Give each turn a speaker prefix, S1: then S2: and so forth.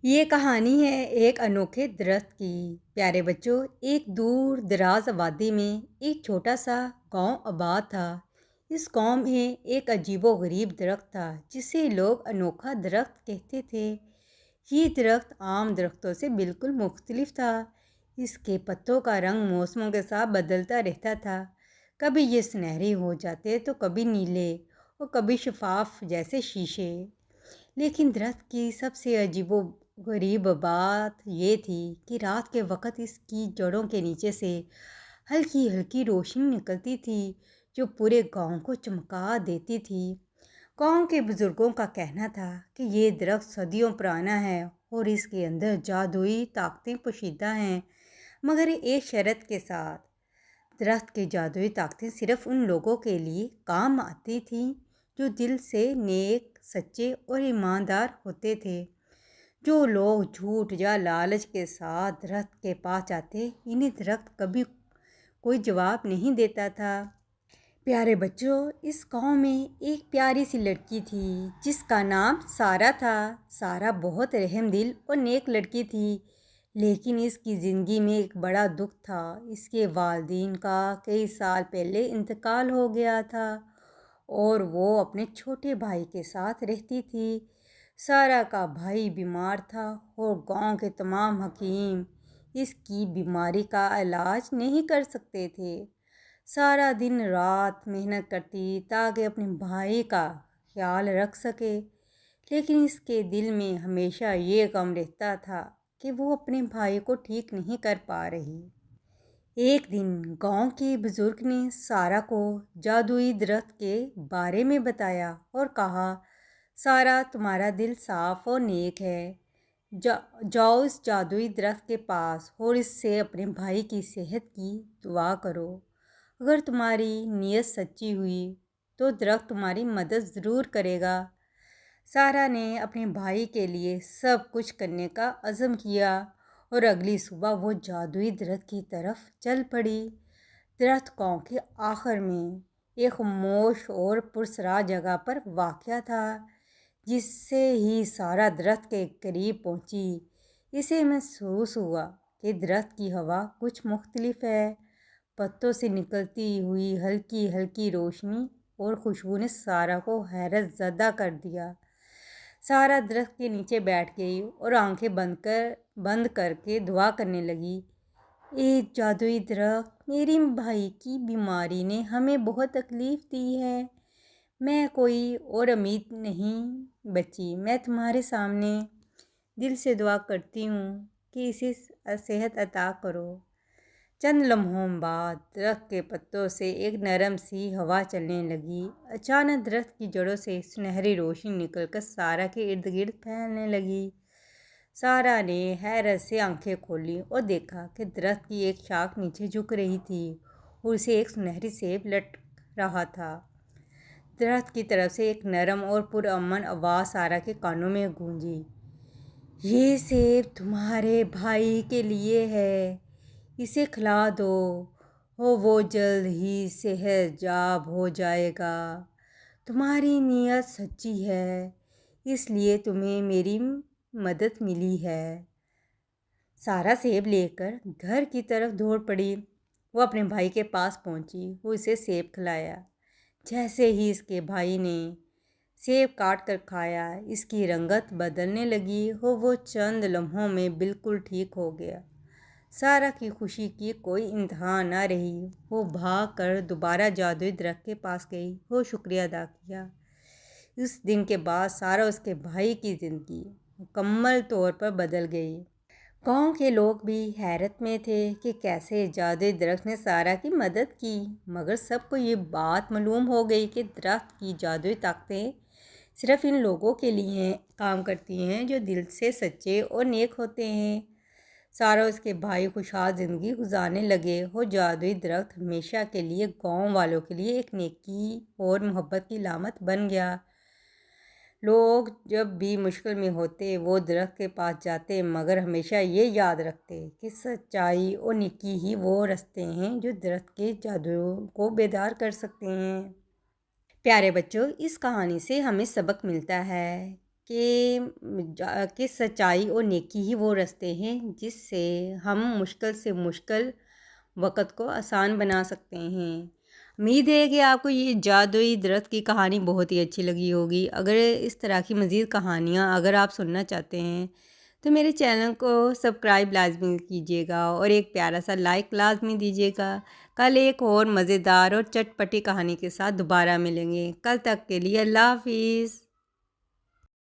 S1: یہ کہانی ہے ایک انوکھے درخت کی۔ پیارے بچوں، ایک دور دراز وادی میں ایک چھوٹا سا گاؤں آباد تھا۔ اس گاؤں میں ایک عجیب و غریب درخت تھا جسے لوگ انوکھا درخت کہتے تھے۔ یہ درخت عام درختوں سے بالکل مختلف تھا۔ اس کے پتوں کا رنگ موسموں کے ساتھ بدلتا رہتا تھا۔ کبھی یہ سنہرے ہو جاتے تو کبھی نیلے اور کبھی شفاف جیسے شیشے۔ لیکن درخت کی سب سے عجیب و غریب بات یہ تھی کہ رات کے وقت اس کی جڑوں کے نیچے سے ہلکی ہلکی روشنی نکلتی تھی جو پورے گاؤں کو چمکا دیتی تھی۔ گاؤں کے بزرگوں کا کہنا تھا کہ یہ درخت صدیوں پرانا ہے اور اس کے اندر جادوئی طاقتیں پوشیدہ ہیں، مگر ایک شرط کے ساتھ۔ درخت کی جادوئی طاقتیں صرف ان لوگوں کے لیے کام آتی تھیں جو دل سے نیک، سچے اور ایماندار ہوتے تھے۔ جو لوگ جھوٹ یا لالچ کے ساتھ درخت کے پاس جاتے، انہیں درخت کبھی کوئی جواب نہیں دیتا تھا۔ پیارے بچوں، اس گاؤں میں ایک پیاری سی لڑکی تھی جس کا نام سارا تھا۔ سارا بہت رحم دل اور نیک لڑکی تھی، لیکن اس کی زندگی میں ایک بڑا دکھ تھا۔ اس کے والدین کا کئی سال پہلے انتقال ہو گیا تھا اور وہ اپنے چھوٹے بھائی کے ساتھ رہتی تھی۔ سارا کا بھائی بیمار تھا اور گاؤں کے تمام حکیم اس کی بیماری کا علاج نہیں کر سکتے تھے۔ سارا دن رات محنت کرتی تاکہ اپنے بھائی کا خیال رکھ سکے، لیکن اس کے دل میں ہمیشہ یہ غم رہتا تھا کہ وہ اپنے بھائی کو ٹھیک نہیں کر پا رہی۔ ایک دن گاؤں کے بزرگ نے سارا کو جادوئی درخت کے بارے میں بتایا اور کہا، سارا، تمہارا دل صاف اور نیک ہے۔ جاؤ اس جادوئی درخت کے پاس اور اس سے اپنے بھائی کی صحت کی دعا کرو۔ اگر تمہاری نیت سچی ہوئی تو درخت تمہاری مدد ضرور کرے گا۔ سارا نے اپنے بھائی کے لیے سب کچھ کرنے کا عزم کیا اور اگلی صبح وہ جادوئی درخت کی طرف چل پڑی۔ درخت گاؤں کے آخر میں ایک خاموش اور پراسرار جگہ پر واقع تھا۔ جس سے ہی سارا درخت کے قریب پہنچی، اسے محسوس ہوا کہ درخت کی ہوا کچھ مختلف ہے۔ پتوں سے نکلتی ہوئی ہلکی ہلکی روشنی اور خوشبو نے سارا کو حیرت زدہ کر دیا۔ سارا درخت کے نیچے بیٹھ گئی اور آنکھیں بند کر کے دعا کرنے لگی، اے جادوئی درخت، میری بھائی کی بیماری نے ہمیں بہت تکلیف دی ہے۔ میں کوئی اور امید نہیں بچی۔ میں تمہارے سامنے دل سے دعا کرتی ہوں کہ اسے صحت عطا کرو۔ چند لمحوں بعد درخت کے پتوں سے ایک نرم سی ہوا چلنے لگی۔ اچانک درخت کی جڑوں سے سنہری روشنی نکل کر سارا کے ارد گرد پھیلنے لگی۔ سارا نے حیرت سے آنکھیں کھولی اور دیکھا کہ درخت کی ایک شاخ نیچے جھک رہی تھی اور اسے ایک سنہری سیب لٹک رہا تھا۔ درخت کی طرف سے ایک نرم اور پرامن آواز سارا کے کانوں میں گونجی، یہ سیب تمہارے بھائی کے لیے ہے، اسے کھلا دو اور وہ جلد ہی صحت یاب ہو جائے گا۔ تمہاری نیت سچی ہے، اس لیے تمہیں میری مدد ملی ہے۔ سارا سیب لے کر گھر کی طرف دوڑ پڑی۔ وہ اپنے بھائی کے پاس پہنچی، وہ اسے سیب کھلایا۔ جیسے ہی اس کے بھائی نے سیب کاٹ کر کھایا، اس کی رنگت بدلنے لگی اور وہ چند لمحوں میں بالکل ٹھیک ہو گیا۔ سارا کی خوشی کی کوئی انتہا نہ رہی۔ وہ بھاگ کر دوبارہ جادوئی درخت کے پاس گئی اور شکریہ ادا کیا۔ اس دن کے بعد سارا اور اس کے بھائی کی زندگی مکمل طور پر بدل گئی۔ گاؤں کے لوگ بھی حیرت میں تھے کہ کیسے جادوئی درخت نے سارا کی مدد کی، مگر سب کو یہ بات معلوم ہو گئی کہ درخت کی جادوئی طاقتیں صرف ان لوگوں کے لیے کام کرتی ہیں جو دل سے سچے اور نیک ہوتے ہیں۔ سارا اور اس کے بھائی خوشحال زندگی گزارنے لگے اور جادوئی درخت ہمیشہ کے لیے گاؤں والوں کے لیے ایک نیکی اور محبت کی علامت بن گیا۔ لوگ جب بھی مشکل میں ہوتے وہ درخت کے پاس جاتے، مگر ہمیشہ یہ یاد رکھتے کہ سچائی اور نیکی ہی وہ راستے ہیں جو درخت کے جادو کو بیدار کر سکتے ہیں۔ پیارے بچوں، اس کہانی سے ہمیں سبق ملتا ہے کہ سچائی اور نیکی ہی وہ راستے ہیں جس سے ہم مشکل سے مشکل وقت کو آسان بنا سکتے ہیں۔ امید ہے کہ آپ کو یہ جادوئی درخت کی کہانی بہت ہی اچھی لگی ہوگی۔ اگر اس طرح کی مزید کہانیاں اگر آپ سننا چاہتے ہیں تو میرے چینل کو سبسکرائب لازمی کیجیے گا اور ایک پیارا سا لائک لازمی دیجیے گا۔ کل ایک اور مزیدار اور چٹپٹی کہانی کے ساتھ دوبارہ ملیں گے۔ کل تک کے لیے اللہ حافظ۔